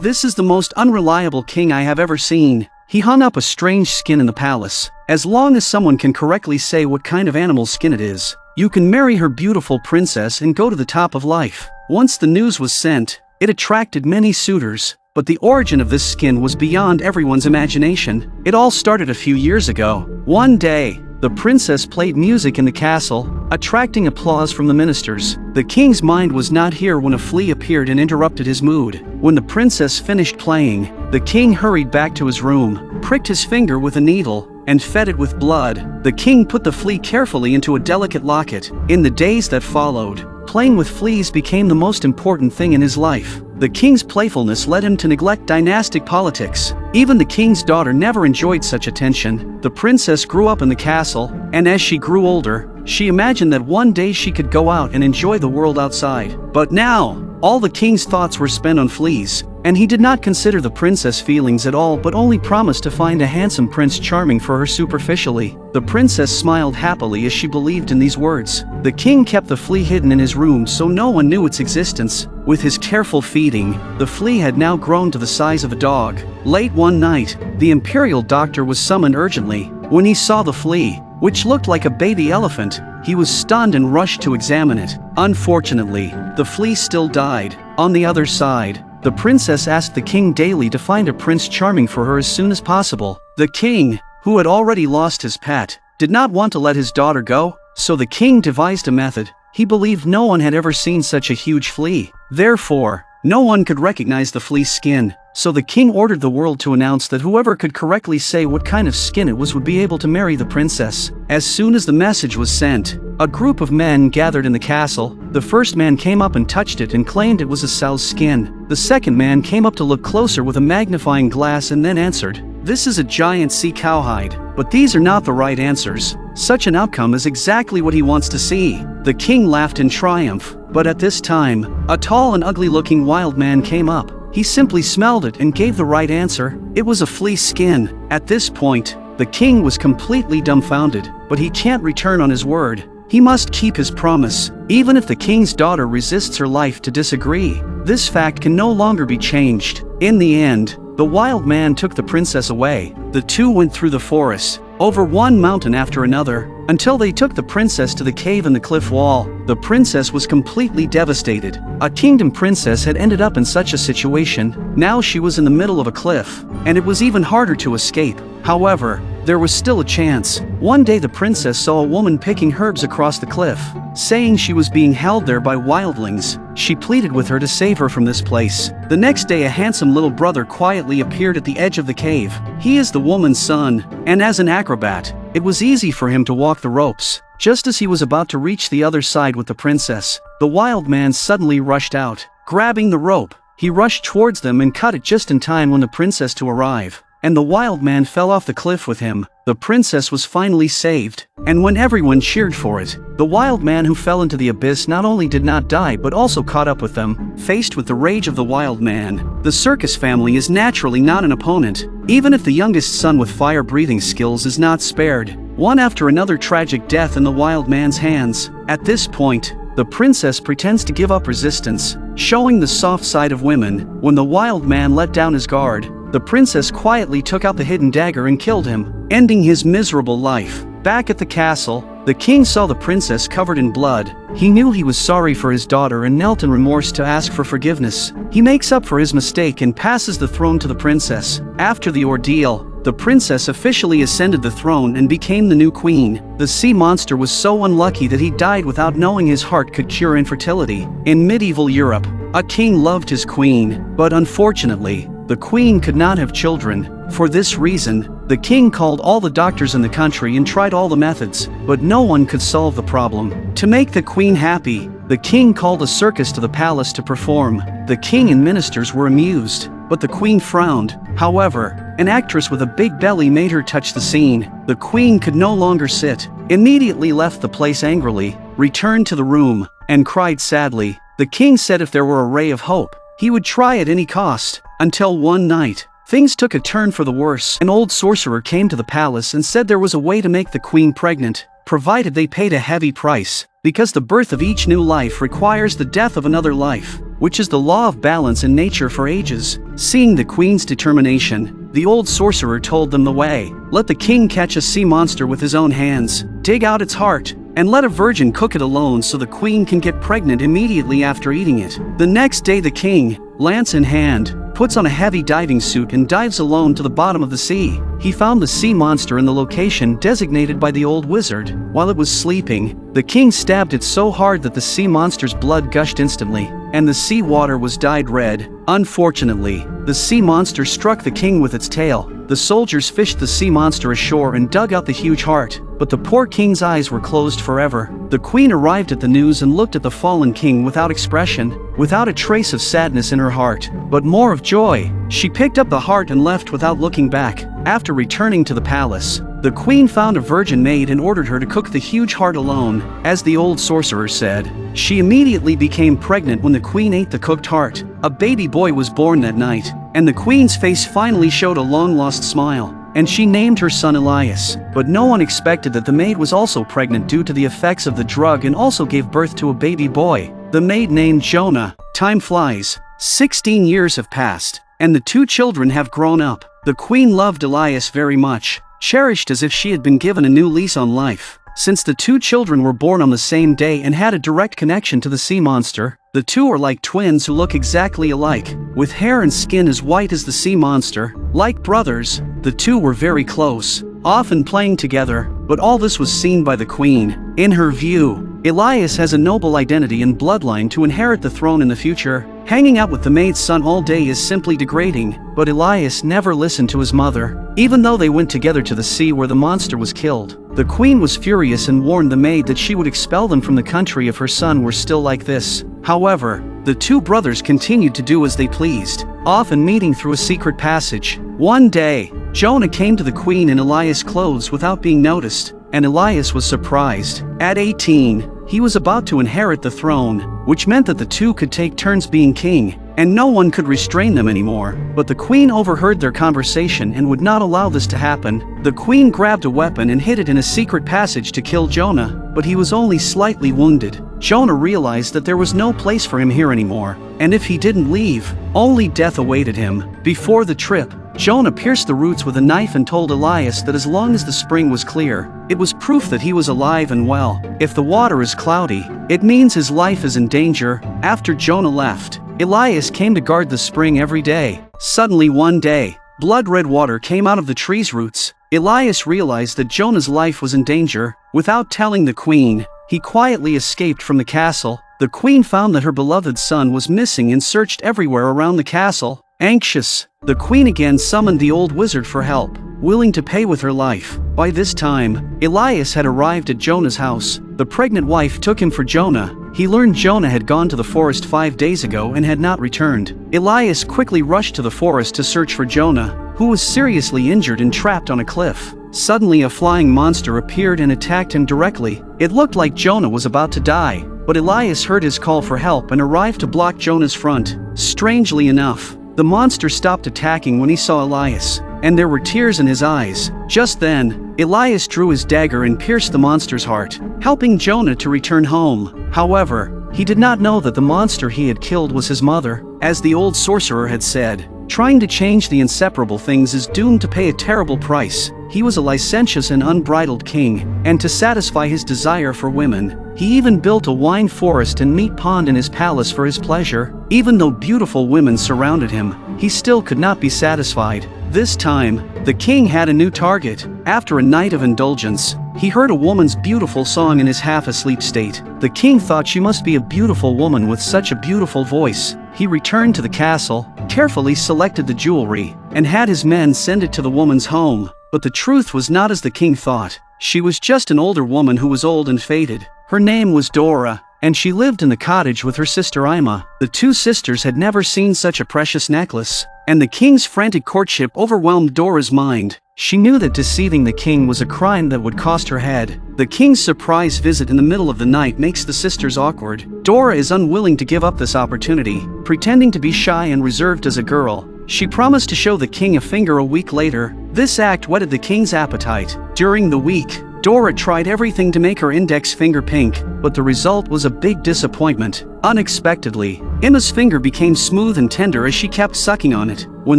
This is the most unreliable king I have ever seen. He hung up a strange skin in the palace. As long as someone can correctly say what kind of animal's skin it is, you can marry her beautiful princess and go to the top of life. Once the news was sent, it attracted many suitors, but the origin of this skin was beyond everyone's imagination. It all started a few years ago. One day, the princess played music in the castle, attracting applause from the ministers. The king's mind was not here when a flea appeared and interrupted his mood. When the princess finished playing, the king hurried back to his room, pricked his finger with a needle, and fed it with blood. The king put the flea carefully into a delicate locket. In the days that followed, playing with fleas became the most important thing in his life. The king's playfulness led him to neglect dynastic politics. Even the king's daughter never enjoyed such attention. The princess grew up in the castle, and as she grew older, she imagined that one day she could go out and enjoy the world outside. But now, all the king's thoughts were spent on fleas, and he did not consider the princess' feelings at all but only promised to find a handsome Prince Charming for her superficially. The princess smiled happily as she believed in these words. The king kept the flea hidden in his room so no one knew its existence. With his careful feeding, the flea had now grown to the size of a dog. Late one night, the imperial doctor was summoned urgently. When he saw the flea, which looked like a baby elephant, he was stunned and rushed to examine it. Unfortunately, the flea still died. On the other side, the princess asked the king daily to find a Prince Charming for her as soon as possible. The king, who had already lost his pet, did not want to let his daughter go, so the king devised a method. He believed no one had ever seen such a huge flea. Therefore, no one could recognize the flea's skin, so the king ordered the world to announce that whoever could correctly say what kind of skin it was would be able to marry the princess. As soon as the message was sent, a group of men gathered in the castle. The first man came up and touched it and claimed it was a sow's skin. The second man came up to look closer with a magnifying glass and then answered, "This is a giant sea cowhide." But these are not the right answers. Such an outcome is exactly what he wants to see. The king laughed in triumph, but at this time, a tall and ugly-looking wild man came up. He simply smelled it and gave the right answer. It was a flea's skin. At this point, the king was completely dumbfounded, but he can't return on his word. He must keep his promise, even if the king's daughter resists her life to disagree. This fact can no longer be changed. In the end, the wild man took the princess away. The two went through the forest, over one mountain after another, until they took the princess to the cave in the cliff wall. The princess was completely devastated. A kingdom princess had ended up in such a situation. Now she was in the middle of a cliff, and it was even harder to escape. However, there was still a chance. One day the princess saw a woman picking herbs across the cliff. Saying she was being held there by wildlings, she pleaded with her to save her from this place. The next day a handsome little brother quietly appeared at the edge of the cave. He is the woman's son, and as an acrobat, it was easy for him to walk the ropes. Just as he was about to reach the other side with the princess, the wild man suddenly rushed out. Grabbing the rope, he rushed towards them and cut it just in time when the princess to arrive. And the wild man fell off the cliff with him. The princess was finally saved, and when everyone cheered for it, the wild man who fell into the abyss not only did not die but also caught up with them. Faced with the rage of the wild man, the circus family is naturally not an opponent, even if the youngest son with fire-breathing skills is not spared. One after another tragic death in the wild man's hands. At this point, the princess pretends to give up resistance, showing the soft side of women. When the wild man let down his guard, the princess quietly took out the hidden dagger and killed him, ending his miserable life. Back at the castle, the king saw the princess covered in blood. He knew he was sorry for his daughter and knelt in remorse to ask for forgiveness. He makes up for his mistake and passes the throne to the princess. After the ordeal, the princess officially ascended the throne and became the new queen. The sea monster was so unlucky that he died without knowing his heart could cure infertility. In medieval Europe, a king loved his queen, but unfortunately, the queen could not have children. For this reason, the king called all the doctors in the country and tried all the methods, but no one could solve the problem. To make the queen happy, the king called a circus to the palace to perform. The king and ministers were amused, but the queen frowned. However, an actress with a big belly made her touch the scene. The queen could no longer sit, immediately left the place angrily, returned to the room, and cried sadly. The king said if there were a ray of hope, he would try at any cost. Until one night, things took a turn for the worse. An old sorcerer came to the palace and said there was a way to make the queen pregnant, provided they paid a heavy price, because the birth of each new life requires the death of another life. which is the law of balance in nature for ages. Seeing the queen's determination, the old sorcerer told them the way. Let the king catch a sea monster with his own hands, dig out its heart, and let a virgin cook it alone so the queen can get pregnant immediately after eating it. The next day the king, lance in hand, puts on a heavy diving suit and dives alone to the bottom of the sea. He found the sea monster in the location designated by the old wizard. While it was sleeping, the king stabbed it so hard that the sea monster's blood gushed instantly, and the sea water was dyed red. Unfortunately, the sea monster struck the king with its tail. The soldiers fished the sea monster ashore and dug out the huge heart, but the poor king's eyes were closed forever. The queen arrived at the news and looked at the fallen king without expression, without a trace of sadness in her heart, but more of joy. She picked up the heart and left without looking back. After returning to the palace, the queen found a virgin maid and ordered her to cook the huge heart alone, as the old sorcerer said. She immediately became pregnant when the queen ate the cooked heart. A baby boy was born that night, and the queen's face finally showed a long-lost smile, and she named her son Elias. But no one expected that the maid was also pregnant due to the effects of the drug and also gave birth to a baby boy. The maid named Jonah. Time flies. 16 years have passed, and the two children have grown up. The queen loved Elias very much, cherished as if she had been given a new lease on life. Since the two children were born on the same day and had a direct connection to the sea monster, the two are like twins who look exactly alike, with hair and skin as white as the sea monster. Like brothers, the two were very close, often playing together, but all this was seen by the queen. In her view, Elias has a noble identity and bloodline to inherit the throne in the future. Hanging out with the maid's son all day is simply degrading, but Elias never listened to his mother. Even though they went together to the sea where the monster was killed, the queen was furious and warned the maid that she would expel them from the country if her son were still like this. However, the two brothers continued to do as they pleased, often meeting through a secret passage. One day, Jonah came to the queen in Elias' clothes without being noticed, and Elias was surprised. At 18, he was about to inherit the throne, which meant that the two could take turns being king, and no one could restrain them anymore. But the queen overheard their conversation and would not allow this to happen. The queen grabbed a weapon and hid it in a secret passage to kill Jonah, but he was only slightly wounded. Jonah realized that there was no place for him here anymore, and if he didn't leave, only death awaited him. Before the trip, Jonah pierced the roots with a knife and told Elias that as long as the spring was clear, it was proof that he was alive and well. If the water is cloudy, it means his life is in danger. After Jonah left, Elias came to guard the spring every day. Suddenly one day, blood-red water came out of the tree's roots. Elias realized that Jonah's life was in danger. Without telling the queen, he quietly escaped from the castle. The queen found that her beloved son was missing and searched everywhere around the castle. Anxious, the queen again summoned the old wizard for help, willing to pay with her life. By this time, Elias had arrived at Jonah's house. The pregnant wife took him for Jonah. He learned Jonah had gone to the forest 5 days ago and had not returned. Elias quickly rushed to the forest to search for Jonah, who was seriously injured and trapped on a cliff. Suddenly a flying monster appeared and attacked him directly. It looked like Jonah was about to die, but Elias heard his call for help and arrived to block Jonah's front. Strangely enough, the monster stopped attacking when he saw Elias, and there were tears in his eyes. Just then, Elias drew his dagger and pierced the monster's heart, helping Jonah to return home. However, he did not know that the monster he had killed was his mother. As the old sorcerer had said, trying to change the inseparable things is doomed to pay a terrible price. He was a licentious and unbridled king, and to satisfy his desire for women, he even built a wine forest and meat pond in his palace for his pleasure. Even though beautiful women surrounded him, he still could not be satisfied. This time, the king had a new target. After a night of indulgence, he heard a woman's beautiful song in his half-asleep state. The king thought she must be a beautiful woman with such a beautiful voice. He returned to the castle, carefully selected the jewelry, and had his men send it to the woman's home. But the truth was not as the king thought. She was just an older woman who was old and faded. Her name was Dora, and she lived in the cottage with her sister Ima. The two sisters had never seen such a precious necklace, and the king's frantic courtship overwhelmed Dora's mind. She knew that deceiving the king was a crime that would cost her head. The king's surprise visit in the middle of the night makes the sisters awkward. Dora is unwilling to give up this opportunity. Pretending to be shy and reserved as a girl, she promised to show the king a finger a week later. This act whetted the king's appetite. During the week, Dora tried everything to make her index finger pink, but the result was a big disappointment. Unexpectedly, Emma's finger became smooth and tender as she kept sucking on it. When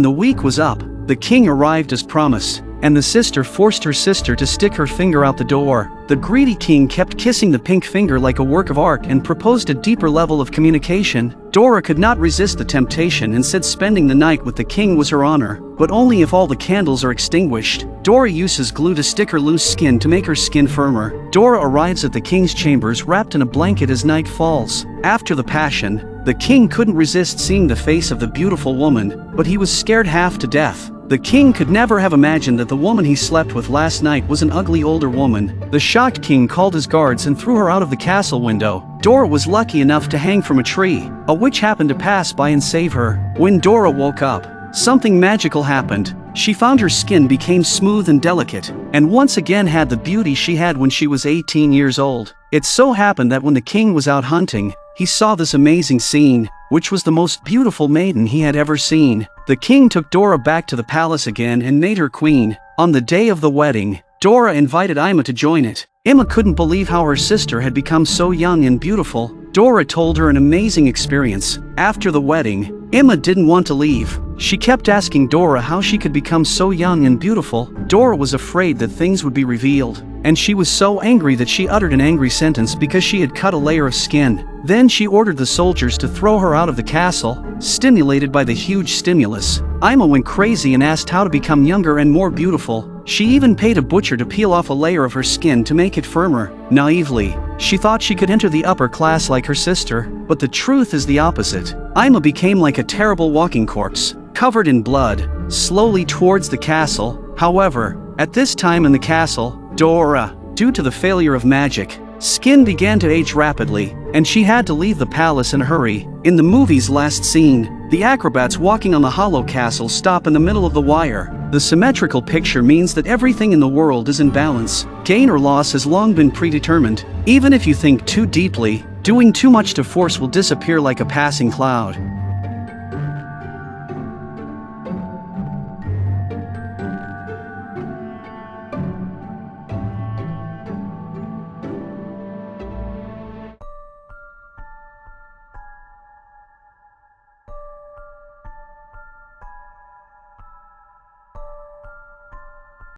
the week was up, the king arrived as promised, and the sister forced her sister to stick her finger out the door. The greedy king kept kissing the pink finger like a work of art and proposed a deeper level of communication. Dora could not resist the temptation and said spending the night with the king was her honor, but only if all the candles are extinguished. Dora uses glue to stick her loose skin to make her skin firmer. Dora arrives at the king's chambers wrapped in a blanket as night falls. After the passion, the king couldn't resist seeing the face of the beautiful woman, but he was scared half to death. The king could never have imagined that the woman he slept with last night was an ugly older woman. The shocked king called his guards and threw her out of the castle window. Dora was lucky enough to hang from a tree. A witch happened to pass by and save her. When Dora woke up, something magical happened. She found her skin became smooth and delicate, and once again had the beauty she had when she was 18 years old. It so happened that when the king was out hunting, he saw this amazing scene, which was the most beautiful maiden he had ever seen. The king took Dora back to the palace again and made her queen. On the day of the wedding, Dora invited Emma to join it. Emma couldn't believe how her sister had become so young and beautiful. Dora told her an amazing experience. After the wedding, Emma didn't want to leave. She kept asking Dora how she could become so young and beautiful. Dora was afraid that things would be revealed, and she was so angry that she uttered an angry sentence because she had cut a layer of skin. Then she ordered the soldiers to throw her out of the castle, stimulated by the huge stimulus. Emma went crazy and asked how to become younger and more beautiful. She even paid a butcher to peel off a layer of her skin to make it firmer. Naively, she thought she could enter the upper class like her sister, but the truth is the opposite. Emma became like a terrible walking corpse, covered in blood, slowly towards the castle. However, at this time in the castle, Dora, due to the failure of magic, skin began to age rapidly, and she had to leave the palace in a hurry. In the movie's last scene, the acrobats walking on the hollow castle stop in the middle of the wire. The symmetrical picture means that everything in the world is in balance. Gain or loss has long been predetermined. Even if you think too deeply, doing too much to force will disappear like a passing cloud.